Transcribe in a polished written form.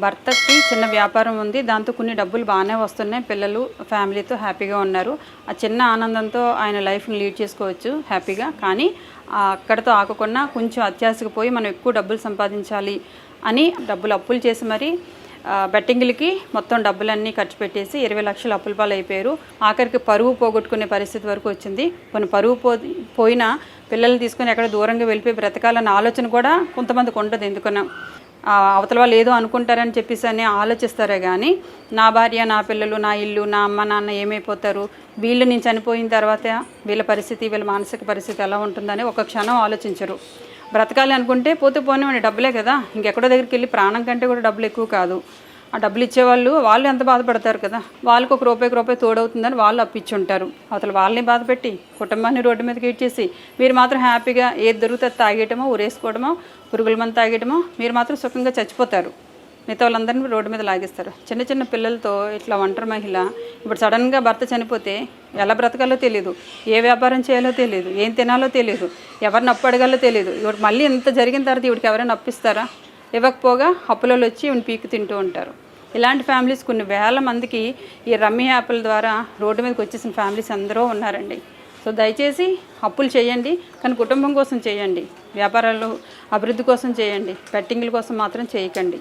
భర్తకి చిన్న వ్యాపారం ఉంది. దాంతో కొన్ని డబ్బులు బాగానే వస్తున్నాయి. పిల్లలు ఫ్యామిలీతో హ్యాపీగా ఉన్నారు. ఆ చిన్న ఆనందంతో ఆయన లైఫ్ని లీడ్ చేసుకోవచ్చు హ్యాపీగా. కానీ అక్కడితో ఆగకుండా కొంచెం అత్యాశకు పోయి మనం ఎక్కువ డబ్బులు సంపాదించాలి అని డబ్బులు అప్పులు చేసి మరి బెట్టింగ్లకి మొత్తం డబ్బులన్నీ ఖర్చు పెట్టేసి 20 లక్షలు అప్పుల పాలు అయిపోయారు. ఆఖరికి పరువు పోగొట్టుకునే పరిస్థితి వరకు వచ్చింది. కొన్ని పరువు పోయినా పిల్లల్ని తీసుకొని ఎక్కడ దూరంగా వెళ్ళిపోయి బ్రతకాలన్న ఆలోచన కూడా కొంతమందికి ఉండదు. ఎందుకన్నా అవతల వాళ్ళు ఏదో అనుకుంటారని చెప్పేసి అని ఆలోచిస్తారే కానీ నా భార్య, నా పిల్లలు, నా ఇల్లు, నా అమ్మ నాన్న ఏమైపోతారు, వీళ్ళు నేను చనిపోయిన తర్వాత వీళ్ళ పరిస్థితి, వీళ్ళ మానసిక పరిస్థితి ఎలా ఉంటుందని ఒక క్షణం ఆలోచించరు. బ్రతకాలి అనుకుంటే పోతే పోనివ్వండి, డబ్బులే కదా, ఇంకెక్కడో దగ్గరికి వెళ్ళి ప్రాణం కంటే కూడా డబ్బులు ఎక్కువ కాదు. ఆ డబ్బులు వాళ్ళు ఎంత బాధపడతారు కదా. వాళ్ళకు ఒక రూపాయి తోడవుతుందని వాళ్ళు అప్పిచ్చుంటారు. అసలు వాళ్ళని బాధపెట్టి కుటుంబాన్ని రోడ్డు మీదకి ఇచ్చేసి మీరు మాత్రం హ్యాపీగా ఏది దొరుకుతుంది తాగేయటమో, ఉరేసుకోవడమో, పురుగుల మందు తాగేయటమో, మీరు మాత్రం సుఖంగా చచ్చిపోతారు. మిగతా వాళ్ళందరినీ రోడ్డు మీద లాగేస్తారు. చిన్న చిన్న పిల్లలతో ఇట్లా ఒంటరి మహిళ ఇప్పుడు సడన్గా భర్త చనిపోతే ఎలా బ్రతకాలో తెలియదు, ఏ వ్యాపారం చేయాలో తెలియదు, ఏం తినాలో తెలియదు, ఎవరిని అప్పు అడగాలో తెలియదు. ఇవాడు మళ్ళీ ఇంత జరిగిన తర్వాత ఇవిడికి ఎవరైనా అప్పిస్తారా? ఇవ్వకపోగా అప్పులలో వచ్చి ఇవన్నీ పీకు తింటూ ఉంటారు. ఇలాంటి ఫ్యామిలీస్ కొన్ని వేల మందికి ఈ రమ్మీ యాప్ల ద్వారా రోడ్డు మీదకి వచ్చేసిన ఫ్యామిలీస్ అందరూ ఉన్నారండి. సో దయచేసి అప్పులు చేయండి, కానీ కుటుంబం కోసం చేయండి, వ్యాపారాలు అభివృద్ధి కోసం చేయండి, బెట్టింగ్ల కోసం మాత్రం చేయకండి.